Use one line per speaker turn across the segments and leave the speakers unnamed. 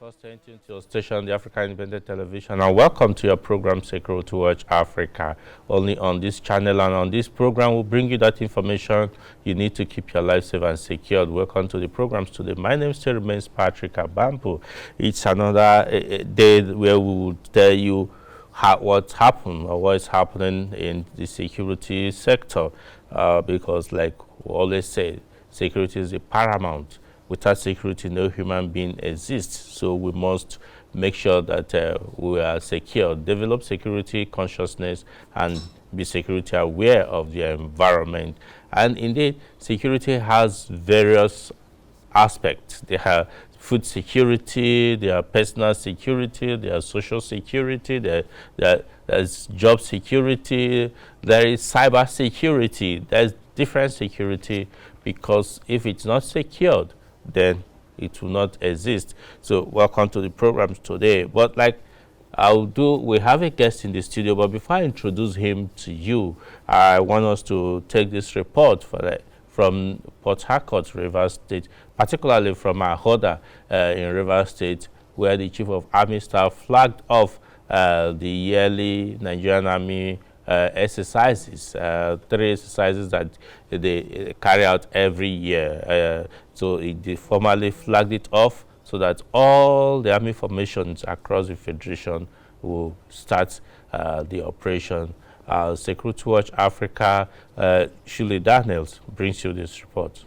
for staying tuned to your station, the African Independent Television, and welcome to your program, Security Watch Africa. Only on this channel and on this program, we'll bring you that information you need to keep your life safe and secured. Welcome to the programs today. My name still remains Patrick Abampo. It's another day where we will tell you what's happened or what is happening in the security sector, because like we always say, security is the paramount. Without security, no human being exists. So we must make sure that we are secure, develop security consciousness, and be security aware of the environment. And indeed, security has various aspects. They have food security, there are personal security, there are social security, there's job security, there is cyber security, there's different security, because if it's not secured, then it will not exist. So welcome to the programs today. But like we have a guest in the studio, but before I introduce him to you, I want us to take this report from Port Harcourt, Rivers State, particularly from Ahoda in Rivers State, where the Chief of Army Staff flagged off the yearly Nigerian Army exercises, 3 exercises that they carry out every year. So they formally flagged it off so that all the army formations across the Federation will start the operation. Security Watch Africa, Shirley Daniels brings you this report.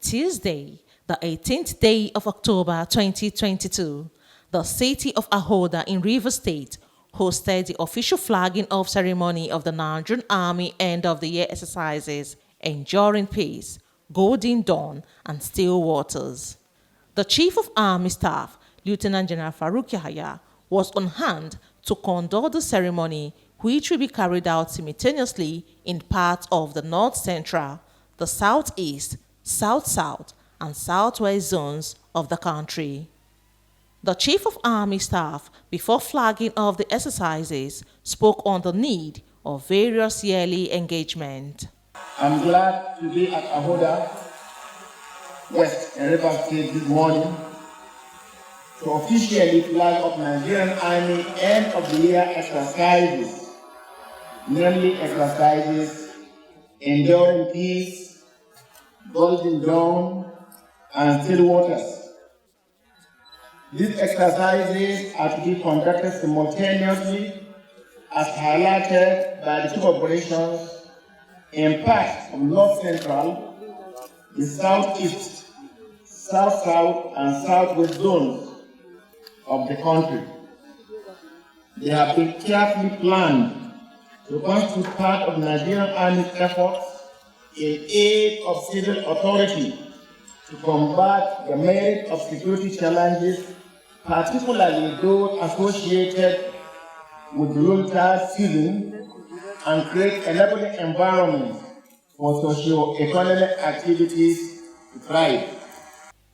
Tuesday, the 18th day of October 2022, the city of Ahoda in Rivers State hosted the official flagging off ceremony of the Nigerian Army end-of-the-year exercises Enduring Peace, Golden Dawn, and Still Waters. The Chief of Army Staff, Lieutenant General Farouk Yahaya, was on hand to conduct the ceremony, which will be carried out simultaneously in parts of the North Central, the Southeast, South-South, and Southwest zones of the country. The Chief of Army Staff, before flagging off the exercises, spoke on the need of various yearly engagement.
I'm glad to be at Ahoda West in Rivers State this morning to officially flag off Nigerian Army end of the year exercises, namely exercises Enduring Peace, Golden Dawn, and Still Waters. These exercises are to be conducted simultaneously as highlighted by the two operations in parts of North Central, the Southeast, South-South, and Southwest zones of the country. They have been carefully planned to constitute part of Nigerian Army's efforts in aid of civil authority to combat the merit of security challenges, particularly those associated with the winter season, and create enabling environment for socio-economic activities to thrive.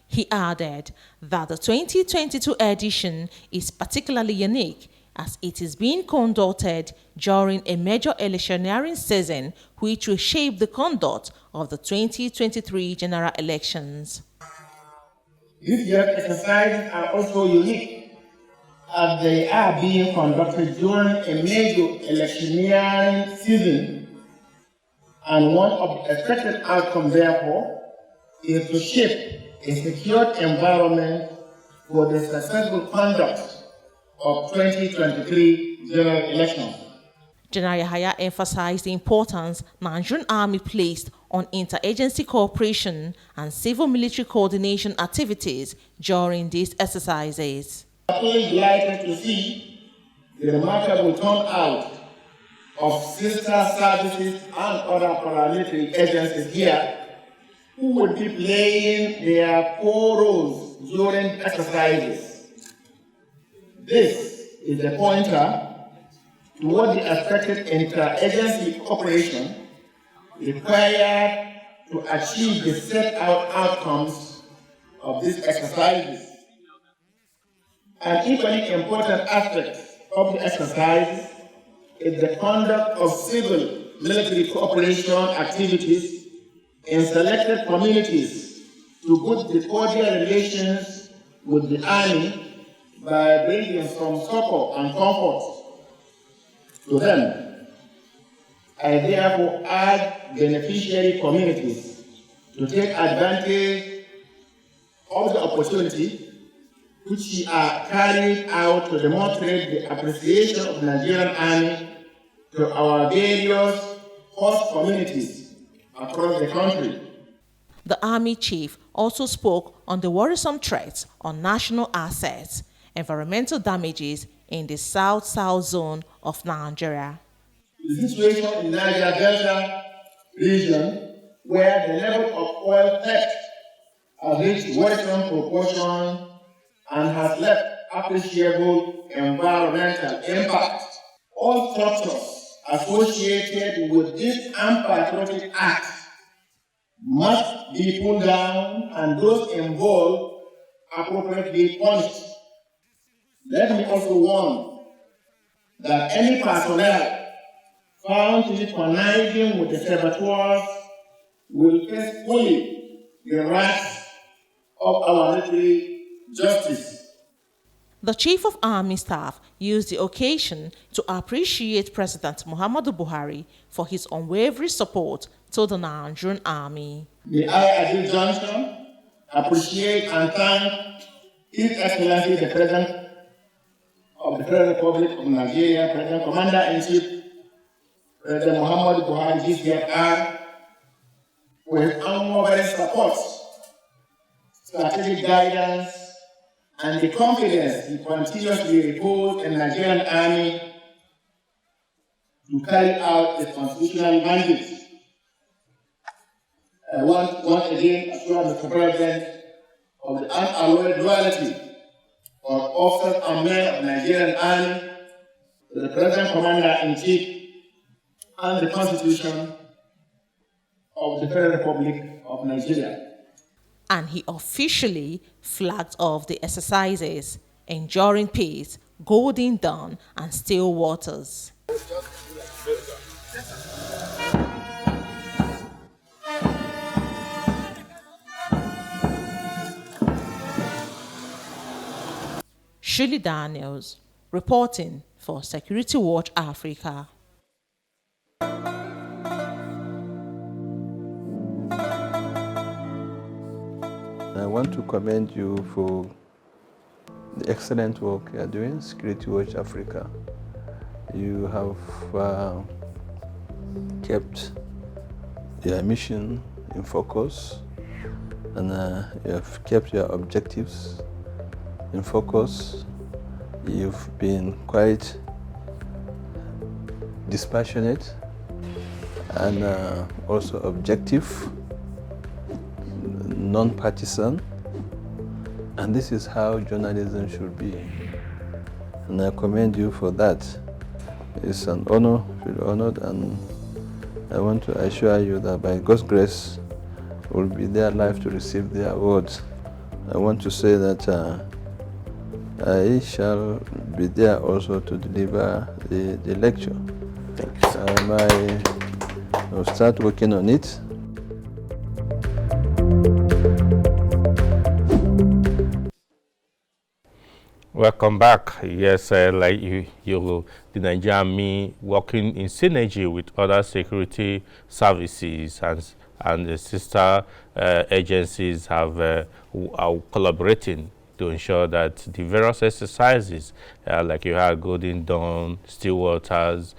He added that the 2022 edition is particularly unique as it is being conducted during a major electioneering season which will shape the conduct of the 2023 general elections.
This year's exercises are also unique as they are being conducted during a major electioneering season, and one of the expected outcomes, therefore, is to shape a secured environment for the successful conduct of 2023 general elections.
General Yahaya emphasized the importance Nigerian Army placed on interagency cooperation and civil-military coordination activities during these exercises.
I'm really delighted to see the remarkable turnout of sister services and other paramilitary agencies here who would be playing their core roles during exercises. This is a pointer toward the expected interagency cooperation required to achieve the set out outcomes of these exercises. An equally important aspect of the exercise is the conduct of civil military cooperation activities in selected communities to build the cordial relations with the Army by bringing some support and comfort to them. I therefore urge beneficiary communities to take advantage of the opportunity which are carried out to demonstrate the appreciation of the Nigerian Army to our various host communities across the country.
The Army chief also spoke on the worrisome threats on national assets, environmental damages in the South-South zone of Nigeria.
The situation in Niger Delta region, where the level of oil theft has reached worrisome proportions and has left appreciable environmental impact. All structures associated with this unpatriotic act must be pulled down and those involved appropriately punished. Let me also warn that any personnel found to be conniving with the saboteurs will face fully the wrath of our military justice.
The Chief of Army Staff used the occasion to appreciate President Muhammadu Buhari for his unwavering support to the Nigerian Army.
May I at this junction appreciate and thank His Excellency the President of the Federal Republic of Nigeria, President Commander-in-Chief, President Muhammadu Buhari, GCFR, for his unwavering support, strategic guidance, and the confidence he continuously reposed in the Nigerian Army to carry out its constitutional mandate. I want once again assure Mr. President of the unalloyed loyalty of officers and men of the Nigerian Army to the President Commander-in-Chief and the Constitution of the Federal Republic of Nigeria.
And he officially flagged off the exercises Enduring Peace, Golden Dawn, and Still Waters. Shirley Daniels, reporting for Security Watch Africa.
I want to commend you for the excellent work you are doing, Security Watch Africa. You have kept your mission in focus, and you have kept your objectives in focus. You've been quite dispassionate and also objective, non-partisan, and this is how journalism should be. And I commend you for that. It's an honor, feel honored, and I want to assure you that by God's grace, we'll be there live to receive the awards. I want to say that I shall be there also to deliver the lecture.
Thank you.
I'll start working on it.
Welcome back. Yes, like the Nigerian Army working in synergy with other security services and the sister agencies are collaborating to ensure that the various exercises, like you had Golden Dawn, Still Waters,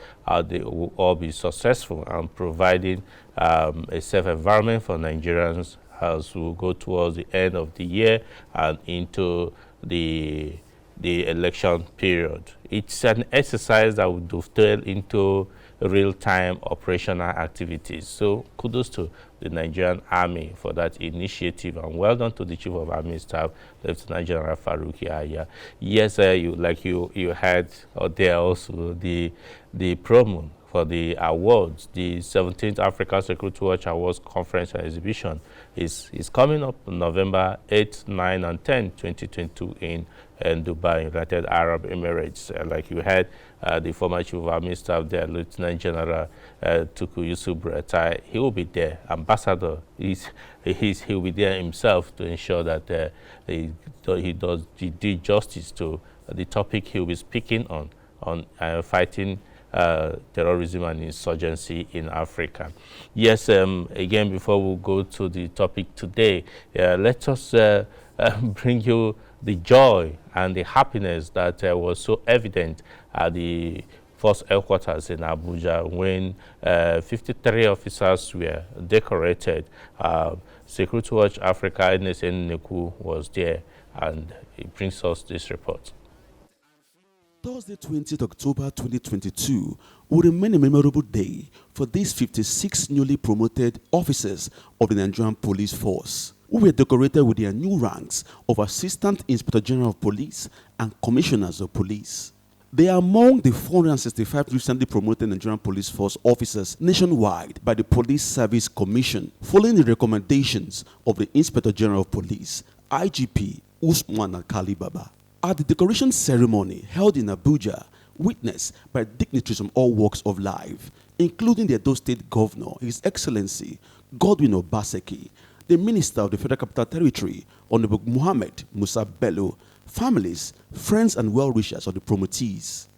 they will all be successful and providing a safe environment for Nigerians as we go towards the end of the year and into the election period. It's an exercise that will dovetail into real-time operational activities. So kudos to the Nigerian Army for that initiative, and well done to the Chief of Army Staff, Lieutenant General Farouk Yahaya. Yes, you had there also the promo for the awards. The 17th Africa Security Watch Awards Conference and Exhibition is coming up on November 8, 9, and 10, 2022 in Dubai, United Arab Emirates. Like you heard, the former Chief of Army Staff there, Lieutenant General Tuku Yusuf Buratai, he will be there. Ambassador, he will be there himself to ensure that he did justice to the topic he will be speaking on fighting terrorism and insurgency in Africa. Yes, again, before we go to the topic today, let us bring you the joy and the happiness that was so evident at the Force headquarters in Abuja when 53 officers were decorated. Security Watch Africa, NSN Neku, was there, and it brings us this report.
Thursday, 20th October 2022 will remain a memorable day for these 56 newly promoted officers of the Nigerian Police Force, who were decorated with their new ranks of Assistant Inspector General of Police and Commissioners of Police. They are among the 465 recently promoted Nigerian Police Force officers nationwide by the Police Service Commission, following the recommendations of the Inspector General of Police, IGP Usman Alkali Baba. At the decoration ceremony held in Abuja, witnessed by dignitaries from all walks of life, including the Edo State Governor, His Excellency Godwin Obaseki, the Minister of the Federal Capital Territory, Honorable Muhammad Musa Bello, families, friends, and well-wishers of the promotees.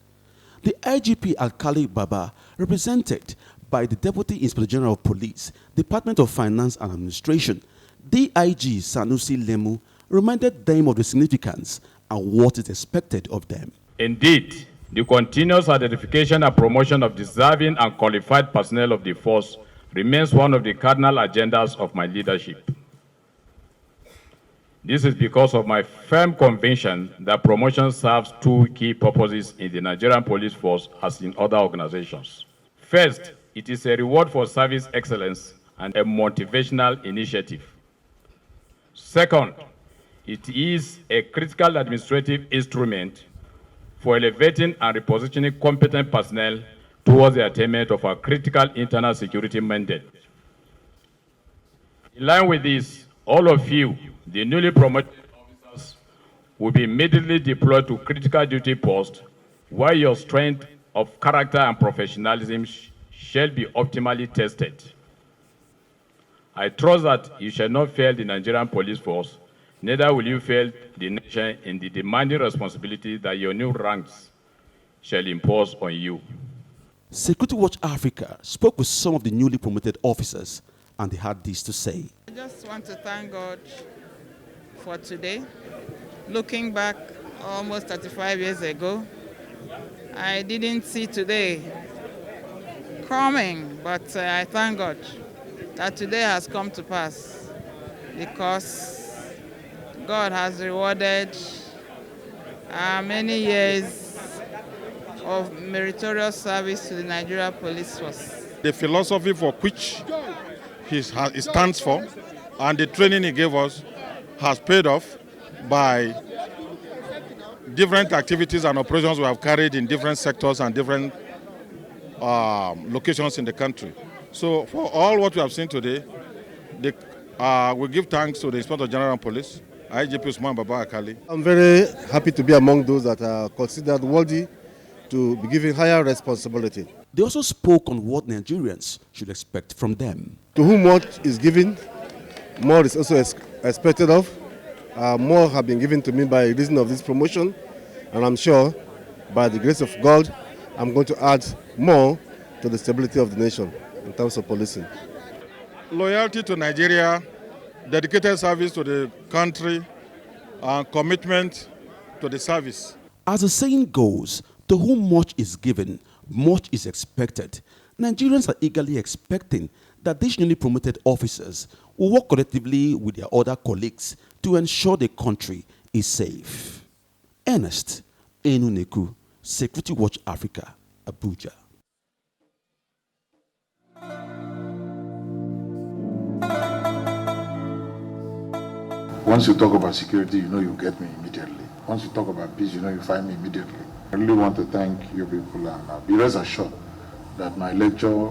The IGP Alkali Baba, represented by the Deputy Inspector General of Police, Department of Finance and Administration, DIG Sanusi Lemu, reminded them of the significance and what is expected of them.
Indeed, the continuous identification and promotion of deserving and qualified personnel of the force remains one of the cardinal agendas of my leadership. This is because of my firm conviction that promotion serves two key purposes in the Nigerian Police Force as in other organizations. First, it is a reward for service excellence and a motivational initiative. Second, it is a critical administrative instrument for elevating and repositioning competent personnel towards the attainment of our critical internal security mandate. In line with this, all of you, the newly promoted officers, will be immediately deployed to critical duty posts where your strength of character and professionalism shall be optimally tested. I trust that you shall not fail the Nigerian Police Force, neither will you fail the nation in the demanding responsibility that your new ranks shall impose on you.
Security Watch Africa spoke with some of the newly promoted officers, and they had this to say.
I just want to thank God for today. Looking back almost 35 years ago, I didn't see today coming, but I thank God that today has come to pass because God has rewarded many years of meritorious service to the Nigeria Police Force.
The philosophy for which he stands for and the training he gave us has paid off by different activities and operations we have carried in different sectors and different locations in the country. So for all what we have seen today, we give thanks to the Inspector General of Police, IGP Usman Baba Alkali.
I'm very happy to be among those that are considered worthy to be given higher responsibility.
They also spoke on what Nigerians should expect from them.
To whom what is given, more is also expected of. More have been given to me by reason of this promotion, and I'm sure by the grace of God, I'm going to add more to the stability of the nation in terms of policing.
Loyalty to Nigeria, dedicated service to the country, and commitment to the service.
As the saying goes, to whom much is given, much is expected. Nigerians are eagerly expecting that these newly promoted officers will work collectively with their other colleagues to ensure the country is safe. Ernest Enuneku, Security Watch Africa, Abuja.
Once you talk about security, you know you get me immediately. Once you talk about peace, you know you find me immediately. I really want to thank you people and be rest assured that my lecture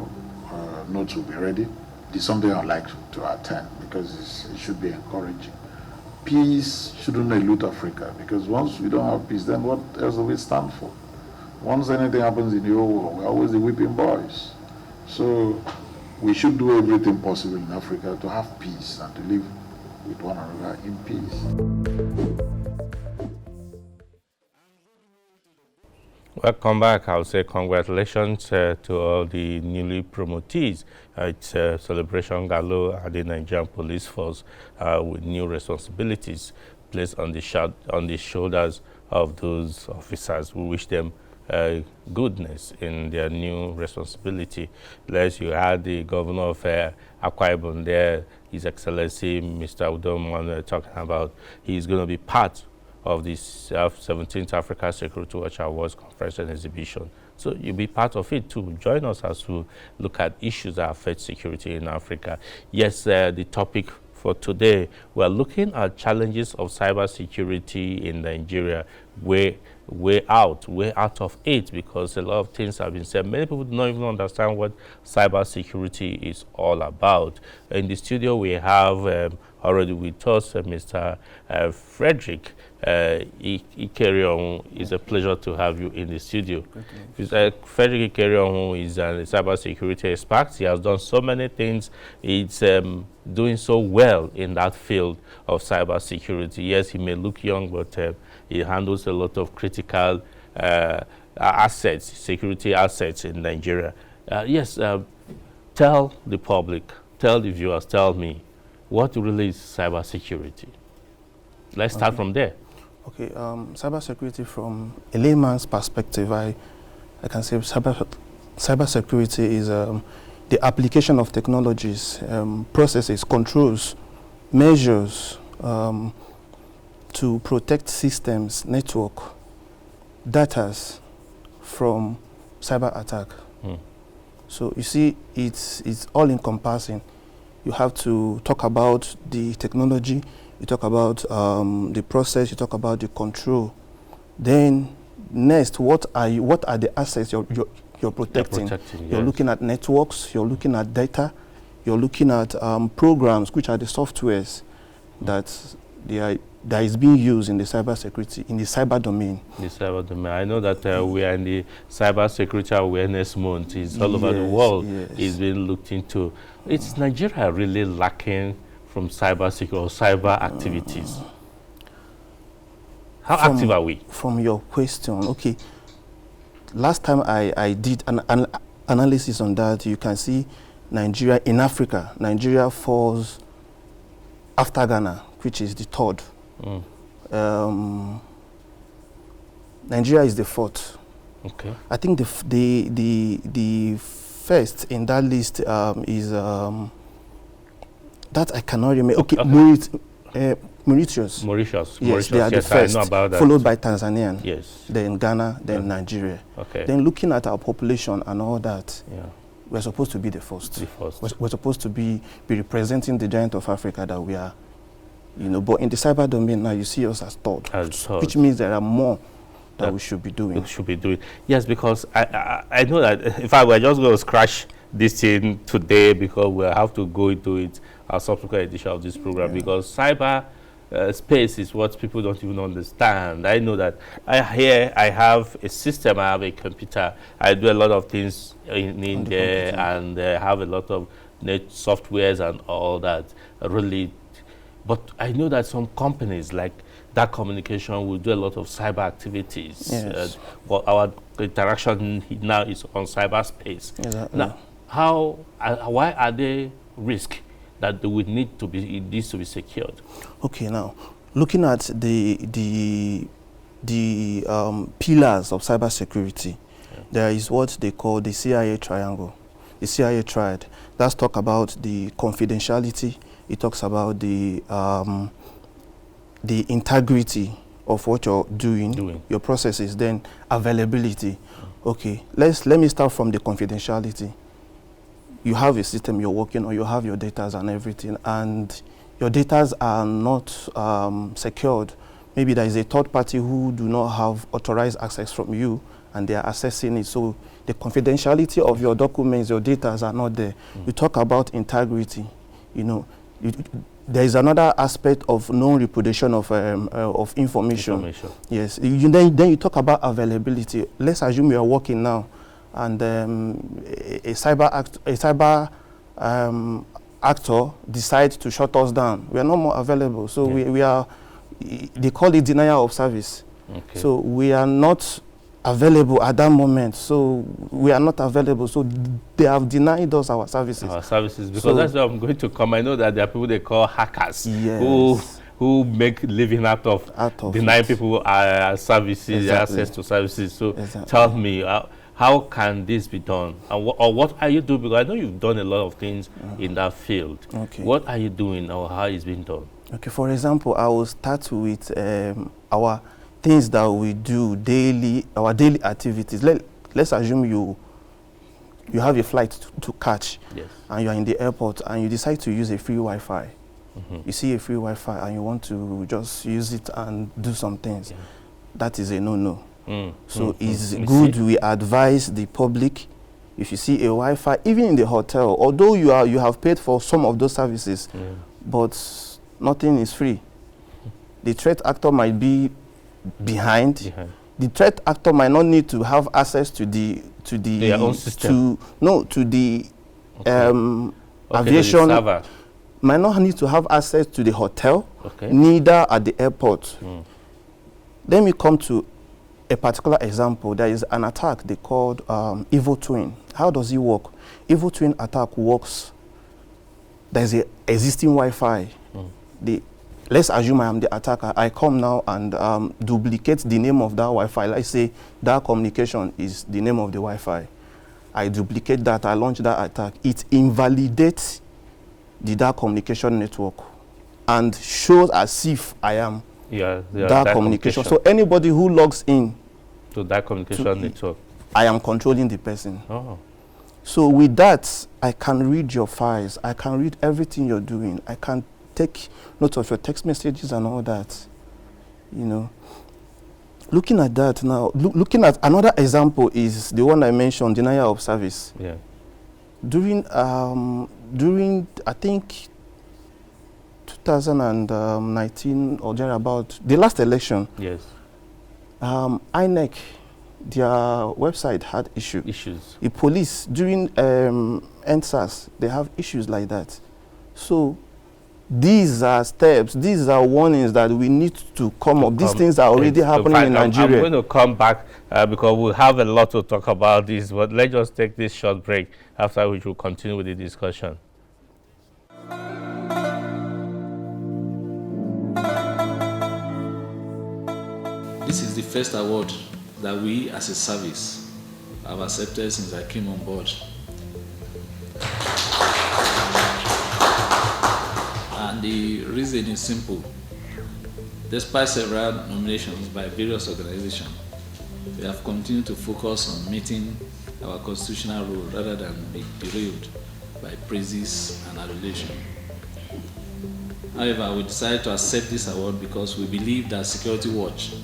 notes will be ready. It's something I'd like to attend because it should be encouraging. Peace shouldn't elude Africa, because once we don't have peace, then what else do we stand for? Once anything happens in the whole world, we're always the whipping boys. So we should do everything possible in Africa to have peace and to live with one another in peace.
Welcome back. I'll say congratulations to all the newly promotees. It's Celebration Galo at the Nigerian Police Force with new responsibilities placed on the shoulders of those officers. We wish them goodness in their new responsibility. As you had the governor of Akwa Ibom there, His Excellency Mr. Udom, talking about he's going to be part of this 17th Africa Security Watch Awards Conference and Exhibition. So you'll be part of it too. Join us as we look at issues that affect security in Africa. Yes, the topic for today, we're looking at challenges of cybersecurity in Nigeria. Way out of it, because a lot of things have been said. Many people don't even understand what cybersecurity is all about. In the studio, we have already with us Mr. Frederick Ikerion. It's a pleasure to have you in the studio. Frederick Ikerion is a cybersecurity expert. He has done so many things. It's doing so well in that field of cybersecurity. Yes, he may look young, but he handles a lot of critical assets, security assets in Nigeria. Yes, tell the public, tell the viewers, tell me, what really is cybersecurity? Let's start from there.
Okay, cybersecurity from a layman's perspective, I can say cybersecurity is the application of technologies, processes, controls, measures, to protect systems, network, data from cyber attack. So you see, it's all encompassing. You have to talk about the technology, you talk about the process, you talk about the control. Then next, what are the assets you're protecting? You're looking at networks, you're looking at data, you're looking at programs, which are the softwares that is being used in the cybersecurity, in the cyber domain. The
cyber domain. I know that we are in the cybersecurity awareness month. It's all over the world. It's been looked into. Is Nigeria really lacking from cybersecurity or cyber activities? How active are we?
From your question, okay. Last time I did an analysis on that, you can see Nigeria in Africa. Nigeria falls after Ghana, which is the third. Nigeria is the fourth.
Okay.
I think the first in that list is that I cannot remember. Okay, Mauritius.
Yes,
they are the first,
I know about that.
followed by Tanzania.
Yes.
Then Ghana, then Nigeria.
Okay.
Then looking at our population and all that, we're supposed to be the first. We're supposed to be representing the giant of Africa that we are. But in the cyber domain now, you see us as third, which means there are more that we should be doing.
Yes, because I know that in fact we're just going to scratch this thing today, because we'll have to go into it a subsequent edition of this program, because cyber space is what people don't even understand. I know that I have a system, I have a computer, I do a lot of things in there, and have a lot of net softwares and all that really. But I know that some companies like that communication will do a lot of cyber activities.
Yes.
Well, our interaction now is on cyberspace.
Exactly.
Now, why are there risks that they would need to be secured?
Okay, now looking at the pillars of cybersecurity, there is what they call the CIA triangle, the CIA triad. That's talk about the confidentiality. It talks about the integrity of what you're doing, your processes, then availability. Okay, let me start from the confidentiality. You have a system you're working on, you have your data and everything, and your data are not secured. Maybe there is a third party who do not have authorized access from you, and they are assessing it. So the confidentiality of your documents, your data are not there. You talk about integrity, you know. There is another aspect of non-reproduction of information. Yes. Then you talk about availability. Let's assume you are working now, and a cyber actor decides to shut us down. We are no more available. So we are. They call it denial of service. Okay. So we are not available at that moment. So we are not available. So they have denied us our services.
Our services, because that's where I'm going to come. I know that there are people they call hackers who make living out of denying people services, access to services. So tell me, how can this be done? And what are you doing? Because I know you've done a lot of things in that field. Okay. What are you doing, or how is it being done?
Okay, for example, I will start with our things that we do daily, our daily activities. Let's assume you have a flight to catch, and you are in the airport, and you decide to use a free Wi-Fi. You see a free Wi-Fi, and you want to just use it and do some things. That is a no-no. So it's good we advise the public, if you see a Wi-Fi, even in the hotel, although you have paid for some of those services, but nothing is free. The threat actor might be behind. The threat actor might not need to have access to their
own system.
To the aviation. Might not need to have access to the hotel, neither at the airport. Then we come to a particular example. There is an attack they called Evil Twin. How does it work? Evil Twin attack works. There is an existing Wi-Fi. Let's assume I am the attacker. I come now and duplicate the name of that Wi-Fi. Let's say that communication is the name of the Wi-Fi. I duplicate that, I launch that attack. It invalidates the dark communication network and shows as if I am that communication. So anybody who logs in
to that communication network,
I am controlling the person. So with that, I can read your files. I can read everything you're doing. I can take note of your text messages and all that. You know, looking at that now, looking at another example is the one I mentioned, denial of service. During I think 2019 or thereabout, the last election, INEC, their website had issues. The police during NSAS, they have issues like that. So these are steps, these are warnings that we need to come up. These things are already happening in Nigeria.
I'm going to come back because we'll have a lot to talk about this, but let's just take this short break, after which we'll continue with the discussion.
This is the first award that we as a service have accepted since I came on board. And the reason is simple. Despite several nominations by various organizations, we have continued to focus on meeting our constitutional role rather than be derailed by praises and adulation. However, we decided to accept this award because we believe that Security Watch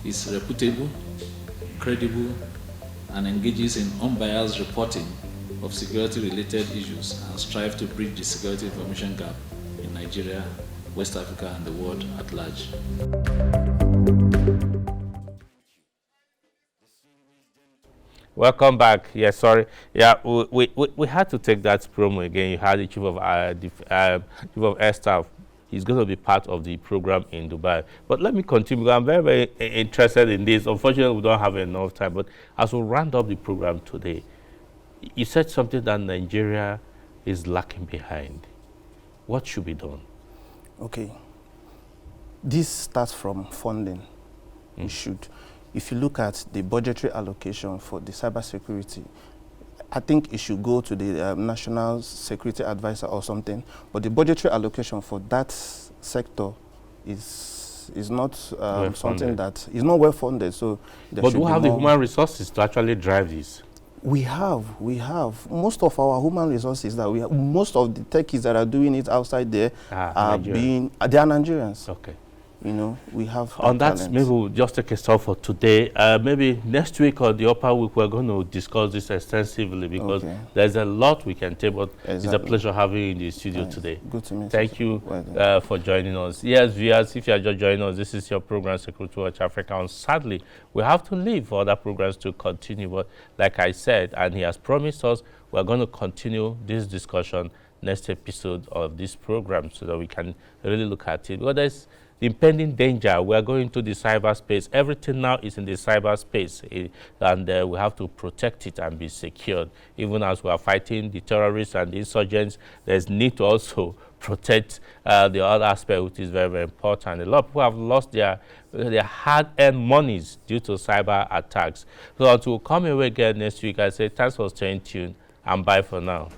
is reputable, credible, and engages in unbiased reporting of security-related issues and strive to bridge the security information gap in Nigeria, West Africa, and the world at large.
Welcome back. Yeah, sorry. Yeah, we had to take that promo again. You had the chief of air staff. He's going to be part of the program in Dubai. But let me continue. I'm very, very interested in this. Unfortunately, we don't have enough time. But as we round up the program today, you said something that Nigeria is lacking behind. What should be done?
Okay. This starts from funding. We should. If you look at the budgetary allocation for the cybersecurity, I think it should go to the National Security Advisor or something. But the budgetary allocation for that sector is not something that is not well funded. So,
but we have the human resources to actually drive this.
We have most of our human resources that we have. Most of the techies that are doing it outside there they are Nigerians.
Okay.
we have
on that,
talent.
maybe we'll just take a stop for today. Maybe next week or the upper week, we're going to discuss this extensively because there's a lot we can take, but it's a pleasure having you in the studio today.
Good to meet you.
Thank you for joining us. Yes, viewers, if you are just joining us, this is your program, Security Watch Africa. And sadly, we have to leave for other programs to continue. But like I said, and he has promised us, we're going to continue this discussion next episode of this program so that we can really look at it. Because there's impending danger. We are going to the cyberspace. Everything now is in the cyberspace, and we have to protect it and be secured. Even as we are fighting the terrorists and the insurgents, there's need to also protect the other aspect, which is very, very important. A lot of people have lost their hard-earned monies due to cyber attacks. So until we come away again next week, I say thanks for staying tuned and bye for now.